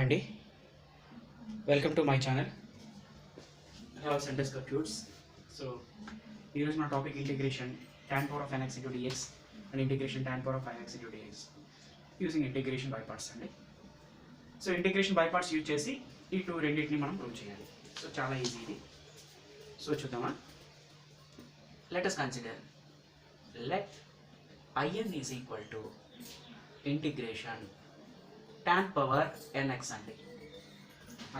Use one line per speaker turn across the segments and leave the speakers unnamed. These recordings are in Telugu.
అండి, welcome to my channel Rao sentence computes. So ఈరోజు మన topic integration tan power of nx into dx and integration tan power of 5x into dx using integration by parts అండి. So integration by parts use చేసి ఈ రెండింటిని మనం ప్రూవ్ చేయాలి. సో చాలా ఈజీ ఇది. సో చూద్దామా. Let us consider let in is equal to integration tan power nx అండి.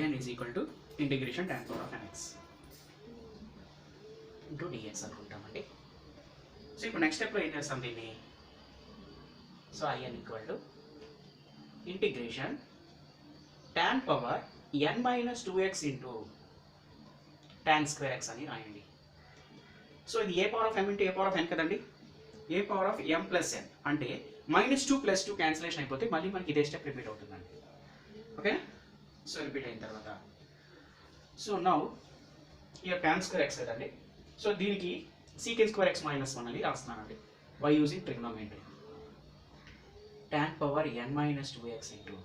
in is equal to integration tan power of nx into dx అనుకుంటామండి. సో ఇప్పుడు నెక్స్ట్ స్టెప్లో ఏం చేస్తాం దీన్ని. So in equal to integration tan power n minus 2x into tan square x అని రాయండి. సో ఇది a power of m into a power of n కదండి. A power of m plus n అంటే -2 + 2 క్యాన్సిలేషన్ అయిపోతే మళ్ళీ మనకి ఇదే స్టెప్ రిపీట్ అవుతుందండి. ఓకే. సో రిపీట్ అయిన తర్వాత so now here tan square x కదండి. సో దీనికి secant square x minus 1 అని రాస్తున్నానండి by using trigonometry. tan power n minus 2x into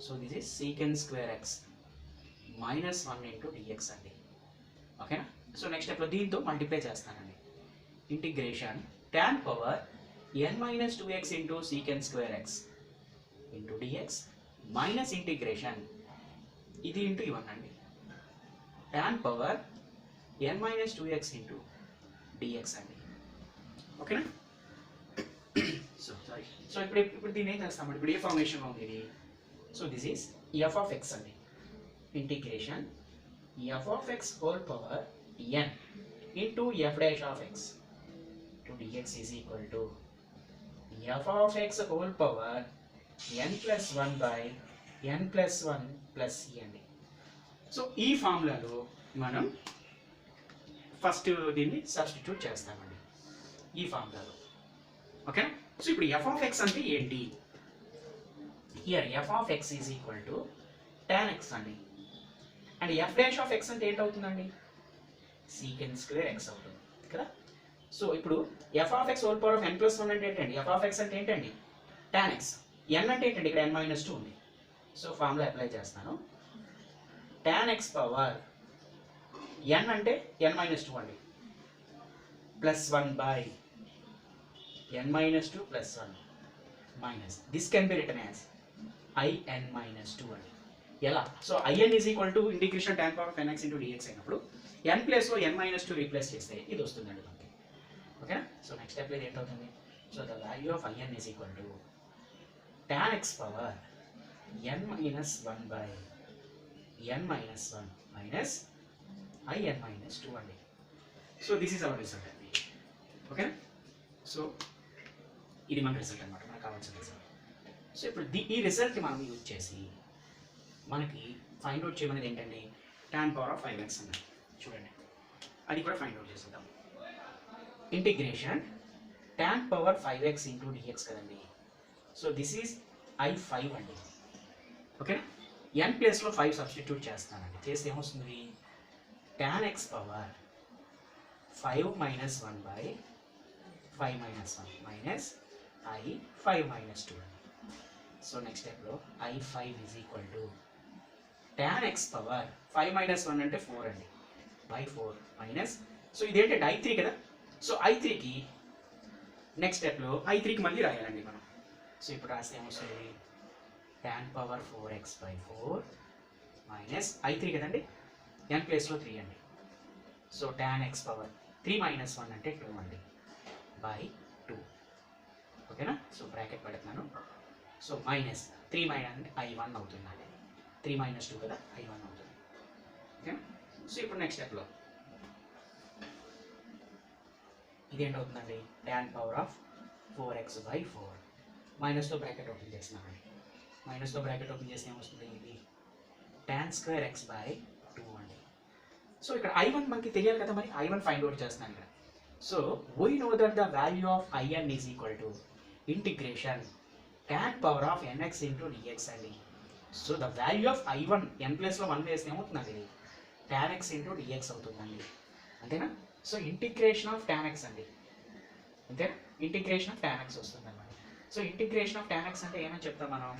so this is secant square x minus 1 into dx అండి. ఓకేనా. సో నెక్స్ట్ స్టెప్లో దీంతో మల్టిప్లై చేస్తానండి. Integration tan power n minus 2x into secant square x into dx minus integration ఇది ఇంటూ ఇవన్నీ అండి. tan power n minus 2x into dx అండి. ఓకేనా. So sorry. సో ఇప్పుడు దీన్ని ఏం చేస్తామండి. ఇప్పుడు ఏ ఫార్మేషన్లో ఉంది ఇది. So this is f of x అండి. Integration f of x whole power n into f dash of x to dx is equal to f of x whole power n plus 1 by n plus 1 plus c అండి. సో ఈ ఫార్ములాలో మనం ఫస్ట్ దీన్ని సబ్స్టిట్యూట్ చేస్తామండి ఈ ఫార్ములాలో. ఓకే. సో ఇప్పుడు f of x అంటే ఏంటి. Here f of x is equal to tan x అండి. And f dash of x అంటే ఏంటవుతుందండి. secant square x అవుతుంది కదా. సో ఇప్పుడు f of x whole power of n plus 1 అంటే ఏంటండి. f of x అంటే ఏంటండి. tan x. n అంటే ఏంటండి. ఇక్కడ n minus 2 ఉంది. సో ఫార్ములా అప్లై చేస్తాను. tan x పవర్ n అంటే n minus 2 అండి plus 1 by n minus 2 plus 1 minus this can be written as in minus 2 అండి. ఎలా. So in is equal to integration tan power of nx into dx అయినప్పుడు n ప్లేస్లో n minus 2 రీప్లేస్ చేస్తే ఇది వస్తుందండి మనకి. ఓకేనా. సో నెక్స్ట్ స్టెప్ ఇది ఏంటవుతుంది. So the value of in is equal to tan x power n minus 1 by n minus 1 minus in minus 2 అండి. So this is our result అండి. ఓకేనా. సో ఇది మన రిజల్ట్ అనమాట, మనకు కావాల్సిన రిజల్ట్. సో ఇప్పుడు ఈ రిజల్ట్ని మనం యూజ్ చేసి మనకి ఫైండ్ అవుట్ చేయమనేది ఏంటండి. tan పవర్ ఆఫ్ 5x అన్నది చూడండి, అది కూడా ఫైండ్ అవుట్ చేసేద్దాం. Integration tan power 5x into dx కదండి. సో దిస్ ఈజ్ i5 అండి. ఓకే. n ప్లేస్లో 5 సబ్స్టిట్యూట్ చేస్తానండి. చేస్తే ఏమొస్తుంది. tan x power 5 minus 1 by 5 minus 1 minus i5 minus 2 అండి. సో నెక్స్ట్ స్టెప్లో i5 is equal to tan x power 5 minus 1 అంటే 4 అండి బై 4 మైనస్ సో ఇదేంటంటే i3 కదా. సో i3కి నెక్స్ట్ స్టెప్లో i3కి మళ్ళీ రాయాలండి మనం. సో ఇప్పుడు రాస్తే ఏమొస్తుంది. tan power 4x by 4 minus i3 కదండి. n ప్లేస్లో 3 అండి. So tan x power 3 minus 1 అంటే 2 అండి బై 2. ఓకేనా. సో బ్రాకెట్ పెడుతున్నాను. సో మైనస్ 3 మైనస్ i1 అవుతుందండి. 3 minus 2 కదా, i1 అవుతుంది. ఓకే. సో ఇప్పుడు నెక్స్ట్ స్టెప్లో ఇదేంటవుతుందండి. tan power of 4x by 4 మైనస్తో బ్రాకెట్ ఓపెన్ చేస్తున్నామండి. మైనస్తో బ్రాకెట్ ఓపెన్ చేస్తే ఏమొస్తుంది. ఇది tan స్క్వేర్ x బై 2 అండి. సో ఇక్కడ i1 మనకి తెలియాలి కదా, మరి i1 ఫైండ్ అవుట్ చేస్తున్నాను ఇక్కడ. So we know that the value of in is equal to integration tan power of nx into dx అండి. So the value of i1 n ప్లేస్లో 1 వేస్తే ఏమవుతుందండి. ఇది tan x ఇంటూ dx అవుతుందండి. అంతేనా. So integration of tan x అండి. అంతేనా. ఇంటిగ్రేషన్ ఆఫ్ tan x వస్తుంది అనమాట. So integration of tan x అంటే ఏమని చెప్తాం మనం.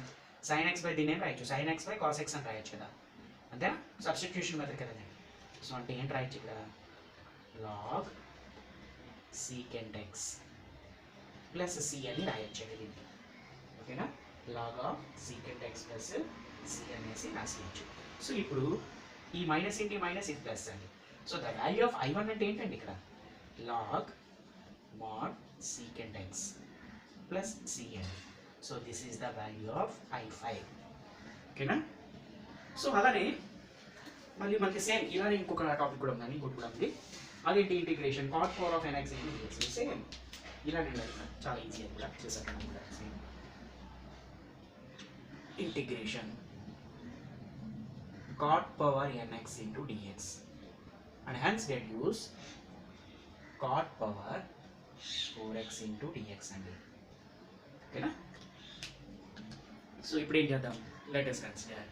సైన్ ఎక్స్ బై దీని ఏం రాయొచ్చు, sign X by cos X అని రాయొచ్చు కదా, అంతే సబ్స్టిట్యూషన్ మెథడ్ కదండి. సో అంటే ఏంటి రాయొచ్చు ఇక్కడ, log secant X plus C అని రాయొచ్చు దీన్ని, ఓకేనా, log of secant X plus C అనేసి రాసేయచ్చు. సో ఇప్పుడు ఈ మైనస్ ఇంటి మైనస్ ఇది ప్లస్ అండి. So the value of I1 అంటే ఏంటండి ఇక్కడ, లాగ్ mod secant x plus cn. So this is the value of I5, ఓకేనా. సో అలానే మళ్ళీ మనకి సేమ్ ఇలానే ఇంకొక టాపిక్ కూడా ఉందండి, ఇంకోటి కూడా ఉంది, అదేంటి integration cot power of nx into dx. Same ఇలానే చాలా ఈజీ అని కూడా చేశాను కూడా. Same integration cot power nx into dx and hence deduce cot power 4x into dx అండి, ఓకేనా. సో ఇప్పుడు ఏం చేద్దాం, let us consider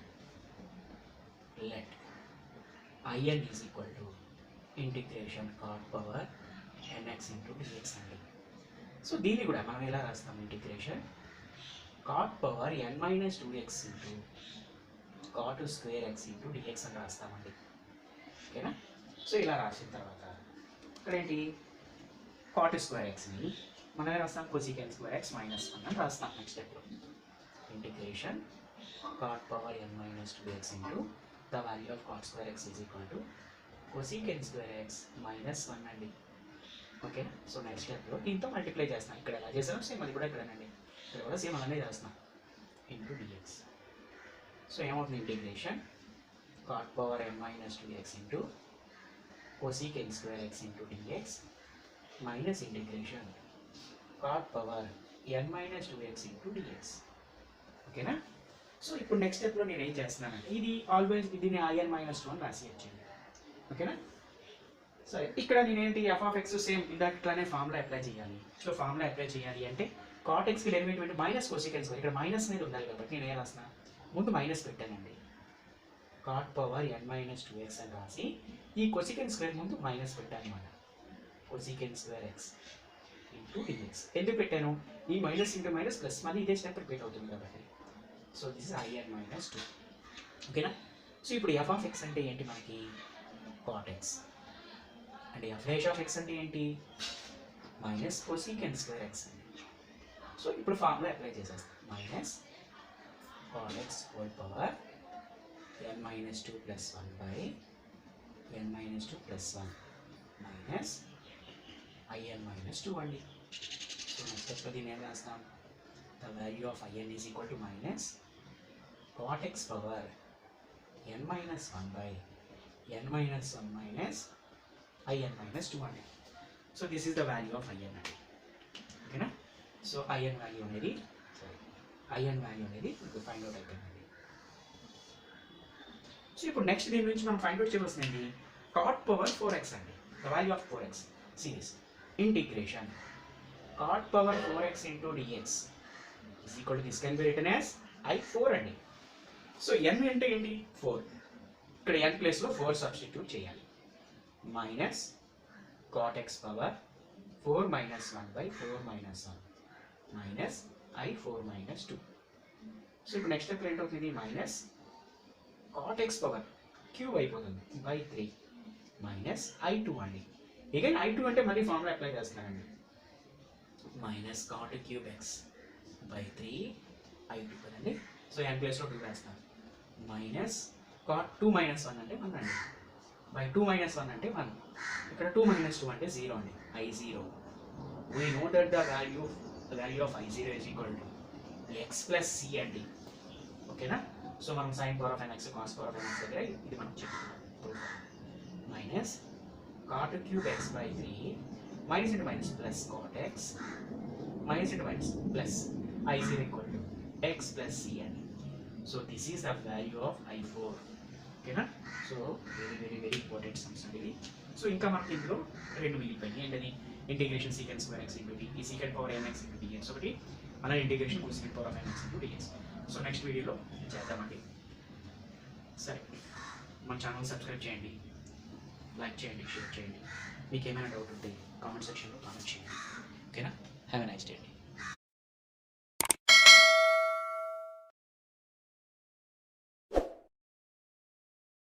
let in is equal to integration cot power nx into dx అండి. సో దీన్ని కూడా మనం ఎలా రాస్తాం, integration cot power n minus 2x into cot square x into dx అని రాస్తామండి, ఓకేనా. సో ఇలా రాసిన తర్వాత ఇక్కడ ఏంటి, cot square xని మనం ఎలా రాస్తాం, cosecant square x minus 1 అని రాస్తాం నెక్స్ట్ స్టెప్లో. Integration cot power n minus 2x into the value of cot square x is equal to cosecant square x minus 1 అండి, ఓకే. సో నెక్స్ట్ స్టెప్లో దీంతో మల్టిప్లై చేస్తాం, ఇక్కడ ఎలా చేసాం సేమ్ అది కూడా ఇక్కడనండి, ఇక్కడ కూడా సేమ్ అలానే చేస్తున్నాం, ఇంటూ dx. సో ఏమవుతుంది, integration cot power n minus 2x into cosecant square x into dx minus integration cot power n minus 2x into dx, ఓకేనా. సో ఇప్పుడు నెక్స్ట్ స్టెప్లో నేను ఏం చేస్తున్నానంటే ఇది ఆల్వేస్ దీన్ని in minus 2 అని రాసేయచ్చండి, ఓకేనా. సరే ఇక్కడ నేనేంటి f(x) సేమ్ ఇట్లానే ఫార్ములా అప్లై చేయాలి. సో ఫార్ములా అప్లై చేయాలి అంటే cot x కి డెరివేటివ్ మైనస్ cosecant square, ఇక్కడ మైనస్ అనేది ఉండాలి కాబట్టి నేను ఏం రాస్తున్నా, ముందు మైనస్ పెట్టానండి, cot power n minus 2x అని రాసి ఈ cosecant square ముందు మైనస్ పెట్టాను అన్నమాట, cosecant square x into dx. ఎందుకు పెట్టాను, ఈ మైనస్ ఇంటూ మైనస్ ప్లస్ మళ్ళీ ఇదే స్టెప్ రిపీట్ అవుతుంది కాబట్టి. So this is in minus 2, ఓకేనా. సో ఇప్పుడు f(x) అంటే ఏంటి మనకి, cot x, అంటే f(x) అంటే ఏంటి, మైనస్ cosecant square x అండి. సో ఇప్పుడు ఫార్ములా అప్లై చేసేస్తాం, minus cot x whole power n minus 2 plus 1 by n minus 2 plus 1 minus in minus 2 అండి. సో నెక్స్ట్ స్టెప్లో దీన్ని ఏం రాస్తాం, the value of in is equal to minus cot x power n minus 1 by n minus 1 minus in minus 2 అండి. So this is the value of in అండి, ఓకేనా. సో in వాల్యూ అనేది ఇప్పుడు ఫైండ్ అవుట్ అయిపోయిందండి. సో ఇప్పుడు నెక్స్ట్ దీని నుంచి మనం ఫైండ్ అవుట్ చేయవలసింది cot power 4x అండి, the value of 4x. Series integration cot power 4x into dx is equal to this can be written as I4 అండి. సో n అంటే ఏంటి 4, ఇక్కడ n ప్లేస్లో 4 సబ్స్టిట్యూట్ చేయాలి, minus cot x power 4 minus 1 by 4 minus 1 minus I4 minus 2. So ఇప్పుడు నెక్స్ట్ స్టెప్ ఏంటవుతుంది, minus cot x power cube అయిపోతుంది బై 3 మైనస్ I2 అండి. అగైన్ I2 అంటే మళ్ళీ ఫార్ములా అప్లై చేస్తున్నానండి, minus cot cube x by 3 I2 కదండి. సో n ప్లేస్లో 2 వేస్తాను, మైనస్ cot 2 minus 1 అంటే 1 అండి, బై 2 minus 1 అంటే 1, ఇక్కడ 2 minus 2 అంటే 0 అండి, I0. We know that the value of I0 is equal to x plus c అండి, ఓకేనా. సో మనం sin power of nx cos power of nx దగ్గర ఇది మనం చెప్పుకున్నాం, minus cot cube x by 3 minus into minus plus cot x minus into minus plus I0 equal to x plus c అండి. So this is the value of I4, ఓకేనా. సో వెరీ ఇంపార్టెంట్ సమ్స్ అండి ఇది. సో ఇంకా మనకి ఇందులో రెండు మిగిలిపోయినాయి, ఏంటది integration secant square x into d, ఈ secant power nx into dx ఒకటి, అలాగే integration cosecant power nx into dx. So next వీడియోలో చేద్దామండి. సరే, మన ఛానల్ సబ్స్క్రైబ్ చేయండి, లైక్ చేయండి, షేర్ చేయండి. మీకు ఏమైనా డౌట్ ఉంటే కామెంట్ సెక్షన్లో కామెంట్ చేయండి, ఓకేనా. హ్యావ్ ఎ నైస్ డే అండి.